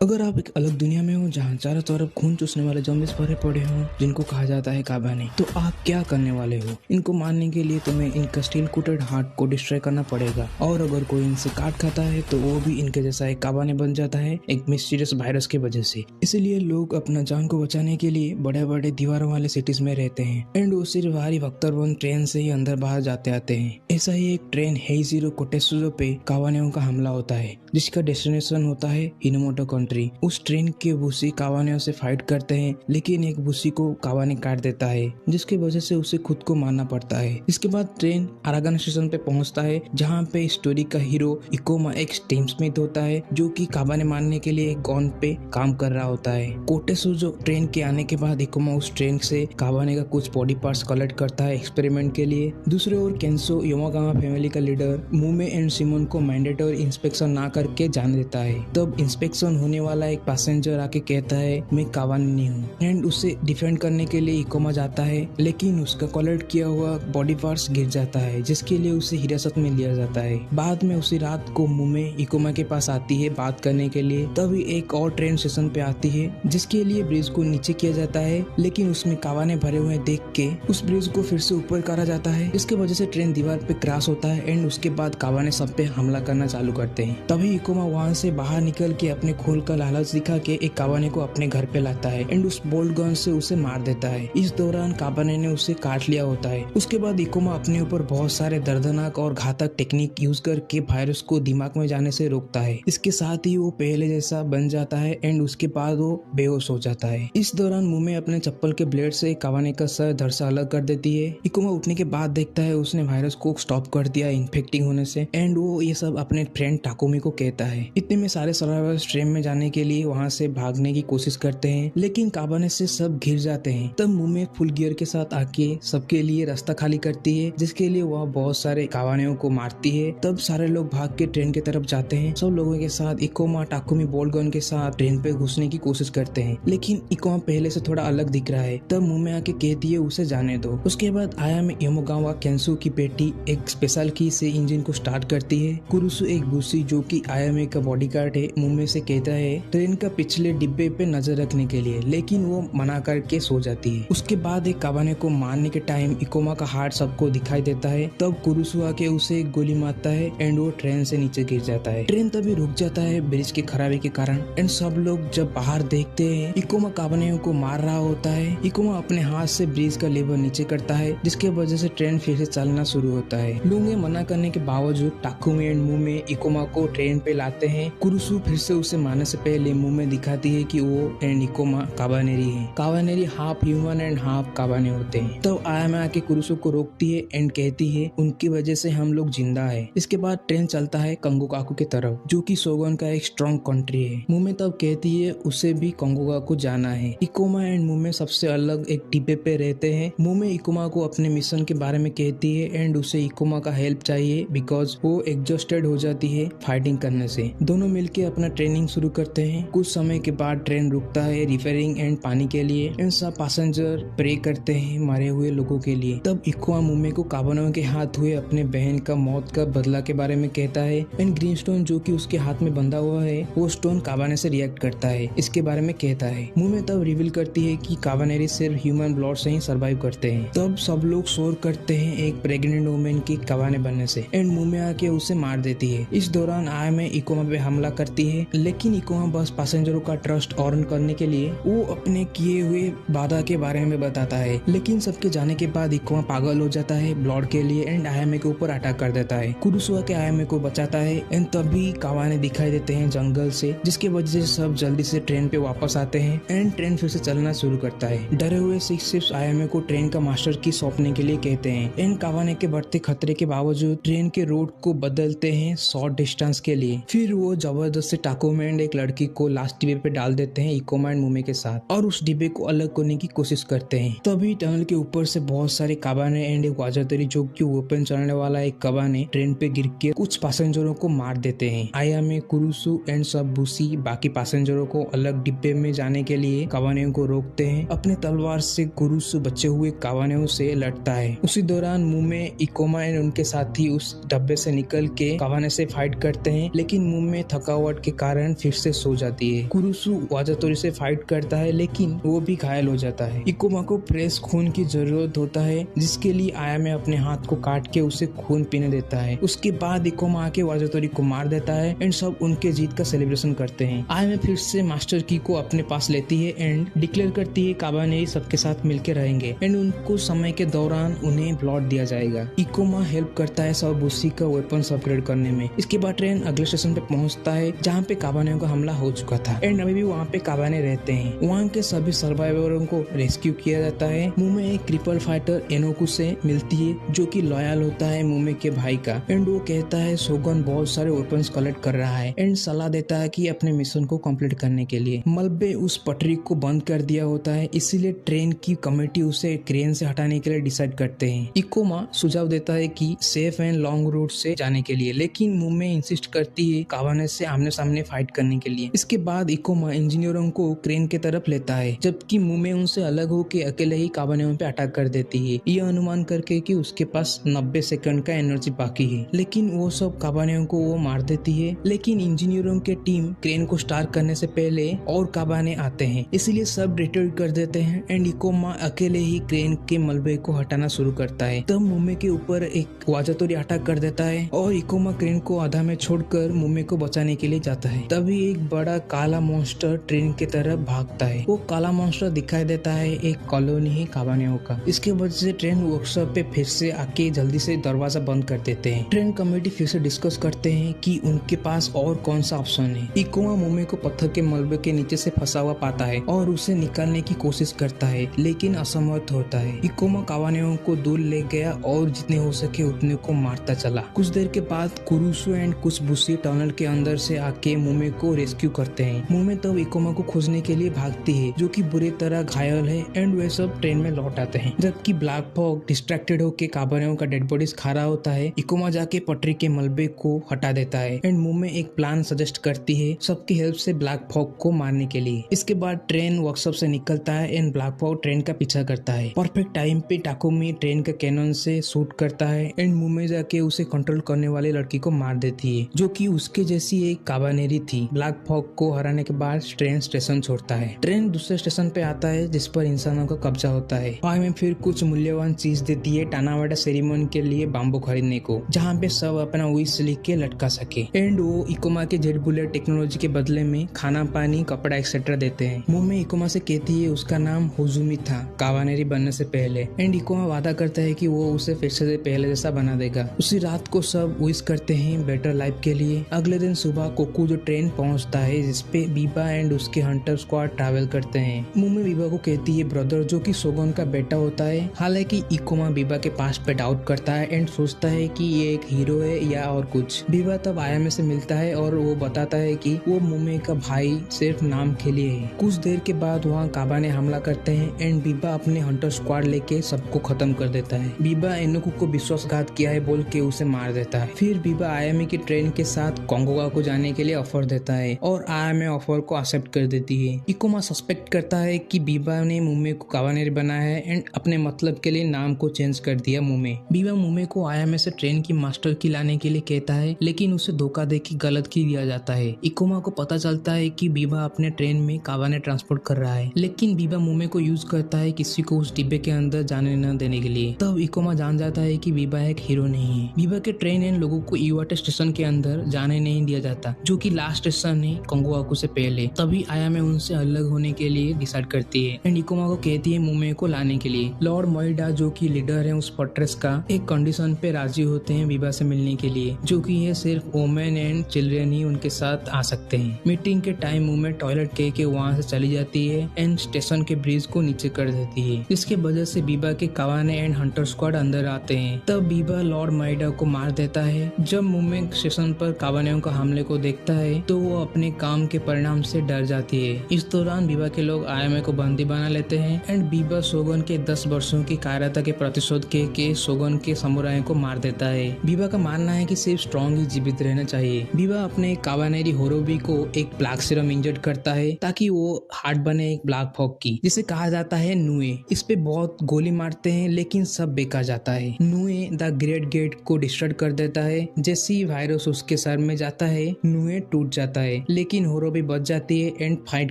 अगर आप एक अलग दुनिया में हो जहाँ चारों तरफ खून चूसने वाले ज़ॉम्बीज़ भरे पड़े हों जिनको कहा जाता है काबाने, तो आप क्या करने वाले हो? इनको मारने के लिए तुम्हें इनका स्टील कोटेड हार्ट को डिस्ट्रॉय करना पड़ेगा और अगर कोई इनसे काट खाता है तो वो भी इनके जैसा एक काबाने बन जाता है एक मिस्टीरियस वायरस की वजह से। इसीलिए लोग अपना जान को बचाने के लिए बड़े बड़े दीवारों वाले सिटीज में रहते हैं एंड वो सिर्फ भारी भक्तरवन ट्रेन से ही अंदर बाहर जाते आते हैं। ऐसा ही एक ट्रेन हेइजिरो कोटेत्सुजो पे काबानेओं का हमला होता है जिसका डेस्टिनेशन होता है हिनोमोटो कंट्री। उस ट्रेन के बुशी काबानेओं से फाइट करते हैं लेकिन एक बुशी को काबाने काट देता है जिसकी वजह से उसे खुद को मारना पड़ता है। इसके बाद ट्रेन अरागान स्टेशन पे पहुंचता है जहां पे स्टोरी का हीरो इकोमा एक टीम स्मिथ होता है जो कि काबाने मारने के लिए एक गन पे काम कर रहा होता है। कोटेत्सुजो ट्रेन के आने के बाद इकोमा उस ट्रेन से काबाने का कुछ बॉडी पार्ट्स कलेक्ट करता है एक्सपेरिमेंट के लिए। दूसरे ओर केंसो योमागावा फैमिली का लीडर मुमे एंड सिमोन को मैंडेटरी इंस्पेक्शन ना करके जान देता है। तब इंस्पेक्शन होने वाला एक पैसेंजर आके कहता है मैं काबाने नहीं हूँ एंड उसे डिफेंड करने के लिए इकोमा जाता है लेकिन उसका कलेक्ट किया हुआ बॉडी पार्ट्स गिर जाता है जिसके लिए उसे हिरासत में लिया जाता है। बाद में उसी रात को मुमे इकोमा के पास आती है बात करने के लिए। तभी एक और ट्रेन स्टेशन पे आती है जिसके लिए ब्रिज को नीचे किया जाता है लेकिन उसमें काबाने भरे हुए देख के उस ब्रिज को फिर से ऊपर करा जाता है। इसके वजह से ट्रेन दीवार पे क्रैश होता है एंड उसके बाद काबाने सब पे हमला करना चालू करते हैं। तभी इकोमा वहाँ से बाहर निकल के अपने खून का लालच दिखा के एक काबाने को अपने घर पे लाता है एंड उस बोल्ट गन से उसे मार देता है। इस दौरान काबाने ने उसे काट लिया होता है। उसके बाद इकोमा अपने ऊपर बहुत सारे दर्दनाक और घातक टेक्निक यूज करके वायरस को दिमाग में जाने से रोकता है। इसके साथ ही वो पहले जैसा बन जाता है एंड उसके बाद वो बेहोश हो जाता है। इस दौरान मुमे अपने चप्पल के ब्लेड से काबाने का सर धड़ से अलग कर देती है। इकोमा उठने के बाद देखता है उसने वायरस को स्टॉप कर दिया इन्फेक्टिंग होने से एंड वो ये सब अपने फ्रेंड टाकुमी को कहता है। इतने में सारे सर्वाइवर्स ट्रेन में जाने के लिए वहाँ से भागने की कोशिश करते हैं लेकिन काबाने से सब घिर जाते हैं। तब मुमे फुल गियर के साथ आके सबके लिए रास्ता खाली करती है जिसके लिए वह बहुत सारे काबानेओं को मारती है। तब सारे लोग भाग के ट्रेन की तरफ जाते हैं। सब लोगों के साथ इकोमा टाकुमी बोल्ट गन के साथ ट्रेन पे घुसने की कोशिश करते हैं लेकिन इकोमा पहले से थोड़ा अलग दिख रहा है। तब मुमे आके कहती है उसे जाने दो। उसके बाद आयामे योमागावा केंसो की बेटी एक स्पेशल की से इंजन को स्टार्ट करती है। कुरुसु एक बुशी जो कि आयामे का बॉडीगार्ड है मुमे से कहता है ट्रेन का पिछले डिब्बे पे नजर रखने के लिए लेकिन वो मना करके सो जाती है। उसके बाद एक काबाने को मारने के टाइम इकोमा का हार्ट सबको दिखाई देता है। तब कुरुसु आके उसे एक गोली मारता है एंड वो ट्रेन से नीचे गिर जाता है। ट्रेन तभी रुक जाता है ब्रिज की खराबी के कारण एंड सब लोग जब बाहर देखते हैं इकोमा काबानेओं को मार रहा होता है। इकोमा अपने हाथ से ब्रिज का लेवर नीचे करता है जिसके वजह से ट्रेन फिर से चलना शुरू होता है। लोग मना करने के बावजूद टाकुमी एंड मुमे इकोमा को ट्रेन पे लाते हैं। कुरुसु फिर से उसे मारने से पहले मुमे दिखाती है कि वो एंड इकोमा काबानेरी है। काबानेरी हाफ ह्यूमन एंड हाफ काबाने होते हैं। तो आयामे आके कुरुसु को रोकती है एंड कहती है उनकी वजह से हम लोग जिंदा है। इसके बाद ट्रेन चलता है कंगोकाकू की तरफ जो कि सोगन का एक स्ट्रॉन्ग कंट्री है। मुमे तब कहती है उसे भी कंगोकाकू जाना है। इकोमा एंड मुमे सबसे अलग एक डिब्बे पे रहते हैं। मुमे इकोमा को अपने मिशन के बारे में कहती है एंड उसे इकोमा का हेल्प चाहिए बिकॉज वो एग्जॉस्टेड हो जाती है फाइटिंग करने से। दोनों मिलके अपना ट्रेनिंग शुरू करते हैं। कुछ समय के बाद ट्रेन रुकता है रिपेयरिंग एंड पानी के लिए एंड सब पैसेंजर प्रे करते हैं मारे हुए लोगों के लिए। तब इकोमा मुमे को काबानेओं के हाथ हुए अपने बहन का मौत का बदला के बारे में कहता है एंड ग्रीन स्टोन जो कि उसके हाथ में बंधा हुआ है वो स्टोन काबाने से रिएक्ट करता है इसके बारे में कहता है। मुमे तब रिवील करती है कि काबानेरी सिर्फ ह्यूमन ब्लड से ही सर्वाइव करते हैं। तब सब लोग शोर करते हैं एक प्रेग्नेंट वुमेन की काबाने बनने से एंड मुमे आके उसे मार देती है। इस दौरान आयामे इकोमा पे हमला करती है लेकिन इकोमा बस पैसेंजरों का ट्रस्ट अर्न करने के लिए वो अपने किए हुए वादा के बारे में बताता है लेकिन सबके जाने के बाद इकोमा पागल हो जाता है ब्लड के लिए एंड आयामे के ऊपर अटैक कर देता है। कुरुसु के आयामे को बचाता है एंड तभी काबाने दिखाई देते हैं जंगल से जिसकी वजह से सब जल्दी से ट्रेन पे वापस आते हैं एंड ट्रेन फिर से चलना शुरू करता है। डरे हुए सिक्स शिप्स आयामे को ट्रेन का मास्टर की सौंपने के लिए कहते हैं एंड काबाने के बढ़ते खतरे के बावजूद ट्रेन के रूट को बदलते हैं शॉर्ट डिस्टेंस के लिए। फिर वो जबरदस्ती टाकुमी एंड एक लड़की को लास्ट डिब्बे पे डाल देते हैं इकोमा एंड मुमे के साथ और उस डिब्बे को अलग करने की कोशिश करते हैं। तभी टनल के ऊपर से बहुत सारे काबाने एंड एक वाजातरी जो कि ओपन चलने वाला एक काबाने ट्रेन पे गिर के कुछ पैसेंजरों को मार देते हैं। आयामे कुरुसु एंड सब बुशी बाकी पैसेंजरों को अलग डिब्बे में जाने के लिए काबानेओं को रोकते हैं। अपने तलवार से कुरुसु बचे हुए काबानेओं से लड़ता है। उसी दौरान मुमे इकोमा एंड उनके साथी उस डब्बे से निकल के काबाने से फाइट करते हैं लेकिन मुमे थकावट के कारण फिर से से सो जाती है। कुरुसु वाजातोरी से फाइट करता है लेकिन वो भी घायल हो जाता है। इकोमा को फ्रेश खून की जरूरत होता है जिसके लिए आयामे अपने हाथ को काट के उसे खून पीने देता है। उसके बाद इकोमा आके वाजातोरी को मार देता है एंड सब उनके जीत का सेलिब्रेशन करते हैं। आयामे फिर से मास्टर की को अपने पास लेती है एंड डिक्लेयर करती है काबाने सबके साथ मिलकर रहेंगे एंड उनको समय के दौरान उन्हें प्लॉट दिया जाएगा। इकोमा हेल्प करता है सावाबुशी का वेपन्स अपग्रेड करने में। इसके बाद ट्रेन अगले स्टेशन पे पहुंचता है जहाँ पे काबाने का हमला हो चुका था एंड अभी भी वहाँ पे काबाने रहते हैं। वहाँ के सभी सर्वाइवरों को रेस्क्यू किया जाता है। मुमे एक क्रिपल फाइटर एनोकू से मिलती है जो कि लॉयल होता है मुमे के भाई का एंड वो कहता है शोगुन बहुत सारे वेपन्स कलेक्ट कर रहा है एंड सलाह देता है कि अपने मिशन को कंप्लीट करने के लिए। मलबे उस पटरी को बंद कर दिया होता है इसीलिए ट्रेन की कमेटी उसे क्रेन से हटाने के लिए डिसाइड करते हैं। इकोमा सुझाव देता है कि सेफ एंड लॉन्ग रूट से जाने के लिए लेकिन मुमे इंसिस्ट करती है काबाने से आमने सामने फाइट करने के लिए। इसके बाद इकोमा इंजीनियरों को क्रेन के तरफ लेता है जबकि मुमे उनसे अलग होकर अकेले ही काबाने पे अटैक कर देती है यह अनुमान करके कि उसके पास 90 सेकंड का एनर्जी बाकी है। लेकिन वो सब काबाने को वो मार देती है। लेकिन इंजीनियरों के टीम क्रेन को स्टार्ट करने से पहले और काबाने आते हैं इसलिए सब रिट्रीट कर देते हैं एंड इकोमा अकेले ही क्रेन के मलबे को हटाना शुरू करता है। तब मुमे के ऊपर एक वाजातोरी अटैक कर देता है और इकोमा क्रेन को आधा में छोड़कर मुमे को बचाने के लिए जाता है। तभी एक बड़ा काला मॉन्स्टर ट्रेन की तरफ भागता है। वो काला मॉन्स्टर दिखाई देता है एक कॉलोनी है काबानेओ का। इसके वजह से ट्रेन वर्कशॉप पे फिर से आके जल्दी से दरवाजा बंद कर देते हैं। ट्रेन कमेटी फिर से डिस्कस करते हैं कि उनके पास और कौन सा ऑप्शन है। इकोमा मुमे को पत्थर के मलबे के नीचे से फंसा हुआ पाता है और उसे निकालने की कोशिश करता है लेकिन असमर्थ होता है। इकोमा काबानेओ को दूर ले गया और जितने हो सके उतने को मारता चला। कुछ देर के बाद कुरुसु एंड कुसबुशी टनल के अंदर से आके मुमे को रेस्क्यू करते हैं। मुमे तब इकोमा को खोजने के लिए भागती है जो कि बुरी तरह घायल है एंड वे सब ट्रेन में लौट आते हैं। जबकि ब्लैक फॉग डिस्ट्रैक्टेड होकर काबानेओ का डेड बॉडीज खा रहा होता है इकोमा जाके पटरी के मलबे को हटा देता है एंड मुमे एक प्लान सजेस्ट करती है सबकी हेल्प से ब्लैक फॉग को मारने के लिए। इसके बाद ट्रेन वर्कशॉप से निकलता है एंड ब्लैक फॉग ट्रेन का पीछा करता है। परफेक्ट टाइम पे टाकुमी ट्रेन का कैनन से शूट करता है एंड मुमे जाके उसे कंट्रोल करने वाली लड़की को मार देती है जो कि उसके जैसी एक काबानेरी थी। ब्लैक फॉग को हराने के बाद ट्रेन स्टेशन छोड़ता है। ट्रेन दूसरे स्टेशन पे आता है जिस पर इंसानों का कब्जा होता है। वहाँ में फिर कुछ मूल्यवान चीज देती है टानावाडा सेरेमनी के लिए बाम्बू खरीदने को जहाँ पे सब अपना विश लिख के लटका सके एंड वो इकोमा के जेट बुलेट टेक्नोलॉजी के बदले में खाना पानी कपड़ा एक्सेट्रा देते हैं। मुमे इकोमा से कहती है उसका नाम होजुमी था काबानेरी बनने से पहले एंड इकोमा वादा करता है कि वो उसे फिर से पहले जैसा बना देगा। उसी रात को सब विश करते हैं बेटर लाइफ के लिए। अगले दिन सुबह कोकू जो ट्रेन पहुंचता है जिसपे बीबा एंड उसके हंटर स्क्वाड ट्रैवल करते हैं। मुमे बीबा को कहती है ब्रदर जो कि शोगुन का बेटा होता है। हालांकि इकोमा बीबा के पास पे डाउट करता है एंड सोचता है कि ये एक हीरो है या और कुछ। बीबा तब आयामे से मिलता है और वो बताता है कि वो मुमे का भाई सिर्फ नाम के लिए है। कुछ देर के बाद वहाँ काबाने हमला करते हैं एंड बीबा अपने हंटर स्क्वाड लेके सबको खत्म कर देता है। बीबा एनोकू को विश्वासघात किया है बोल के उसे मार देता है। फिर बीबा आयामे की ट्रेन के साथ कोंगोगा को जाने के लिए ऑफर देता है और आयामे ऑफर को एक्सेप्ट कर देती है। इकोमा सस्पेक्ट करता है कि बीबा ने मुमे को काबानेरी बनाया है एंड अपने मतलब के लिए नाम को चेंज कर दिया मुमे। बीबा मुमे को आयामे से ट्रेन की मास्टर की लाने के लिए कहता है लेकिन उसे धोखा दे के गलत की दिया जाता है। इकोमा को पता चलता है कि बीबा अपने ट्रेन में काबाने ट्रांसपोर्ट कर रहा है लेकिन बीबा मुमे को यूज करता है किसी को उस डिब्बे के अंदर जाने न देने के लिए। तब इकोमा जान जाता है कि बीबा एक हीरो नहीं है। बीबा के ट्रेन एंड लोगों को इवाटे स्टेशन के अंदर जाने नहीं दिया जाता जो कि लास्ट स्टेशन है कोंगोआकू से पहले। तभी आयामे उनसे अलग होने के लिए डिसाइड करती है एंड इकोमा को कहती है मुमे को लाने के लिए। लॉर्ड मोइडा जो कि लीडर है उस फोर्ट्रेस का एक कंडीशन पे राजी होते हैं बीबा से मिलने के लिए जो कि ये सिर्फ वोमेन एंड चिल्ड्रन ही उनके साथ आ सकते हैं। मीटिंग के टाइम मुमे टॉयलेट कह के वहाँ से चली जाती है एंड स्टेशन के ब्रिज को नीचे कर देती है जिसके वजह से बीबा के कावाने एंड हंटर स्क्वाड अंदर आते हैं। तब बीबा लॉर्ड मोइडा को मार देता है। जब मुमे स्टेशन पर कावानेओं का हमले को देखता है तो वो अपने काम के परिणाम से डर जाती है। इस दौरान बीबा के लोग आयामे को बंदी बना लेते हैं एंड बीबा शोगुन के 10 वर्षों की कायरता के प्रतिशोध के शोगुन के समुराय को मार देता है। बीबा का मानना है कि सिर्फ स्ट्रॉन्ग ही जीवित रहना चाहिए। बीबा अपने कावानेरी होरोबी को एक ब्लैक सीरम इंजेक्ट करता है ताकि वो हार्ट बने एक ब्लैक फॉग की जिसे कहा जाता है नुए। इस पे बहुत गोली मारते हैं लेकिन सब बेकार जाता है। नुए द ग्रेट गेट को डिस्ट्रॉय कर देता है। जैसे ही वायरस उसके सर में जाता है नुए टूट जाता है है, लेकिन होरो भी बच जाती है एंड फाइट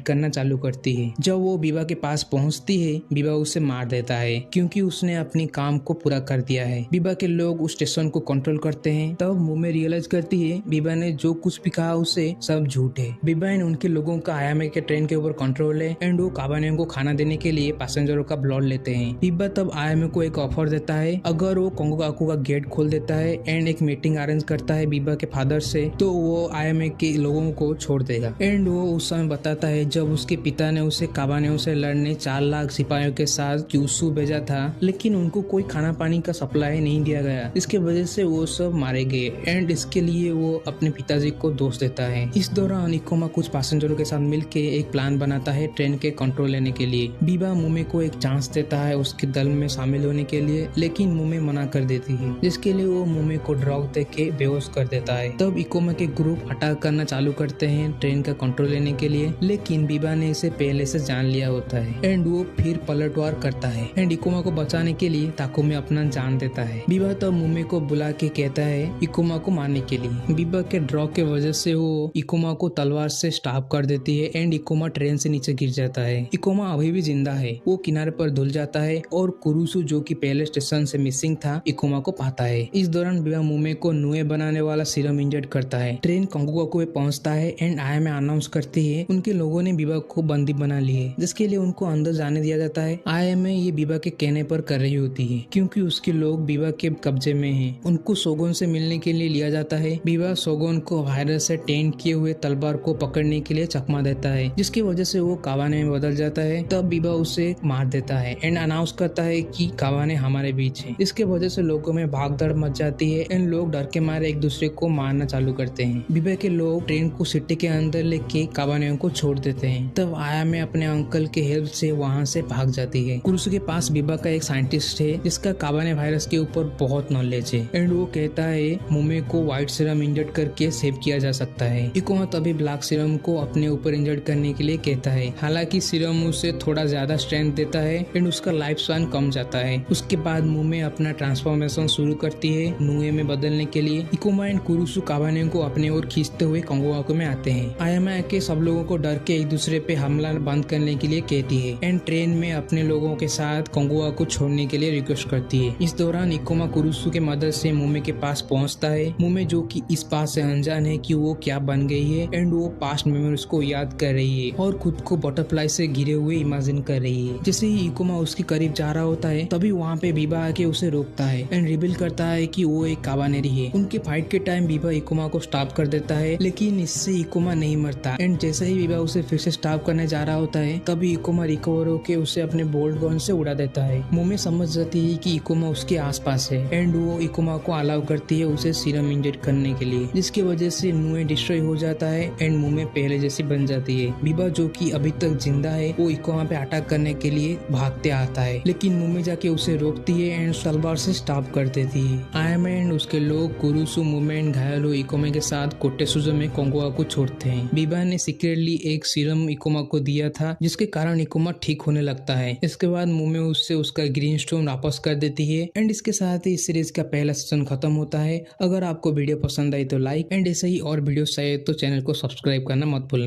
करना चालू करती है। जब वो बीबा के पास पहुंचती है, बीबा उसे मार देता है क्योंकि उसने अपनी काम को पूरा कर दिया है। बीबा के लोग उस स्टेशन को कंट्रोल करते हैं। तब मुमे रियलाइज करती है बीबा ने जो कुछ भी कहा उसे सब झूठ है। बीबा एंड उनके लोगों का आयामे के ट्रेन के ऊपर कंट्रोल है एंड वो काबाने को खाना देने के लिए पैसेंजरों का ब्लड लेते हैं। बीबा तब आयामे को एक ऑफर देता है, अगर वो कोंगोकाकू का गेट खोल देता है एंड एक मीटिंग अरेंज करता है बीबा के फादर से, तो वो आयामे के लोगों को छोड़ देगा। एंड वो उस समय बताता है जब उसके पिता ने उसे काबानेओं से लड़ने 4 लाख सिपाहियों के साथ क्यूसू भेजा था, लेकिन उनको कोई खाना पानी का सप्लाई नहीं दिया गया। इसके वजह से वो सब मारे गए एंड इसके लिए वो अपने पिताजी को दोष देता है। इस दौरान इकोमा कुछ पैसेंजरों के साथ मिलकर एक प्लान बनाता है ट्रेन के कंट्रोल लेने के लिए। बीबा मुमे को एक चांस देता है उसके दल में शामिल होने के लिए, लेकिन मुमे मना कर देती है, जिसके लिए वो मुमे को ड्रग दे के बेहोश कर देता है। तब इकोमा के ग्रुप अटैक करना चालू करते हैं ट्रेन का कंट्रोल लेने के लिए, लेकिन बीबा ने इसे पहले से जान लिया होता है एंड वो फिर पलटवार करता है एंड इकोमा को बचाने के लिए ताकुमे अपना जान देता है। बीबा तब मुमे को बुला के कहता है इकोमा को मारने के लिए। बीबा के ड्रॉग के वजह से वो इकोमा को तलवार से स्टॉप कर देती है एंड इकोमा ट्रेन से नीचे गिर जाता है। इकोमा अभी भी जिंदा है। वो किनारे पर धुल जाता है और कुरुसु जो कि पहले स्टेशन से मिसिंग था इकोमा को पाता है। इस दौरान बीबा मुमे को नुए बनाने वाला सीरम इंजेक्ट करता है। ट्रेन कोंगोकाकू में पहुंचता है एंड आयामे अनाउंस करती है उनके लोगों ने बीबा को बंदी बना ली है, जिसके लिए उनको अंदर जाने दिया जाता है। आयामे ये बीबा के कहने पर कर रही होती है क्योंकि उसके लोग बीबा के कब्जे में हैं। उनको सोगोन से मिलने के लिए लिया जाता है। बीबा सोगोन को वायरस से टेंट किए हुए तलवार को पकड़ने के लिए चकमा देता है, जिसकी वजह से वो कावाने में बदल जाता है। तब बीबा उसे मार देता है एंड अनाउंस करता है कि कावाने हमारे बीच है। इसके वजह से लोगों में भागदौड़ मच जाती है एंड लोग डर के मारे एक दूसरे को मारना चालू करते हैं। बीबा के लोग ट्रेन को सिटी के अंदर लेके कावाने को छोड़ देते हैं। तब आयामे अपने अंकल के हेल्प से वहाँ से भाग जाती है। कुरुसु के पास बीबा का एक साइंटिस्ट है जिसका काबाने वायरस के ऊपर बहुत नॉलेज है एंड वो कहता है मुमे को व्हाइट सीरम इंजेक्ट करके सेव किया जा सकता है। इकोमा तभी ब्लैक सीरम को अपने ऊपर इंजेक्ट करने के लिए कहता है। हालांकि सीरम उसे थोड़ा ज्यादा स्ट्रेंथ देता है एंड उसका लाइफ स्पैन कम जाता है। उसके बाद मुमे अपना ट्रांसफॉर्मेशन शुरू करती है नुए में बदलने के लिए। इकोमा एंड कुरुसु काबाने को अपने ओर खींचते हुए कोंगोकाकू में आते हैं। आयामे के सब लोगों को डर के एक दूसरे पे हमला बंद करने के लिए कहती है एंड ट्रेन में अपने लोगों के साथ कोंगोकाकू को छोड़ने के लिए रिक्वेस्ट करती है। इस दौरान इकोमा कुरुसु के मदद से मुमे के पास पहुंचता है। मुमे जो कि इस बात से अनजान है कि वो क्या बन गई है एंड वो पास्ट मेमोरीज को याद कर रही है और खुद को बटरफ्लाई से घिरे हुए इमेजिन कर रही है। जैसे ही इकोमा उसके करीब जा रहा होता है तभी वहाँ पे बीबा आके उसे रोकता है एंड रिवील करता है कि वो एक काबानेरी है। उनके फाइट के टाइम बीबा इकोमा को स्टॉप कर देता है, लेकिन इससे इकोमा नहीं मरता एंड जैसे ही बीबा उसे फिर से स्टॉप करने जा रहा होता है तभी इकोमा रिकवर होके उसे अपने बोल्ट गन से उड़ा देता है। मुमे समझ जाती है कि इकोमा उसके आसपास है एंड वो इकोमा को अलाउ करती है उसे सीरम इंजेक्ट करने के लिए, जिसकी वजह से नुए डिस्ट्रॉय हो जाता है एंड मुमे पहले जैसी बन जाती है। बीबा जो कि अभी तक जिंदा है वो इकोमा पे अटैक करने के लिए भागते आता है, लेकिन मुमे जाके उसे रोकती है एंड तलवार से स्टॉप कर देती है। आयामे एंड उसके लोग कुरुसु मुमे एंड घायल हुए इकोमा के साथ कोटेसुजो में कोंगोकाकू छोड़ते हैं। बीबा ने सीक्रेटली एक सीरम इकोमा को दिया था जिसके कारण इकोमा ठीक होने लगता है। इसके बाद मुमे उससे उसका ग्रीन स्टोन वापस कर देती है एंड इसके साथ ही इस सीरीज का पहला सीजन खत्म होता है। अगर आपको वीडियो पसंद आई तो लाइक एंड ऐसे ही और वीडियो चाहिए तो चैनल को सब्सक्राइब करना मत भूलना।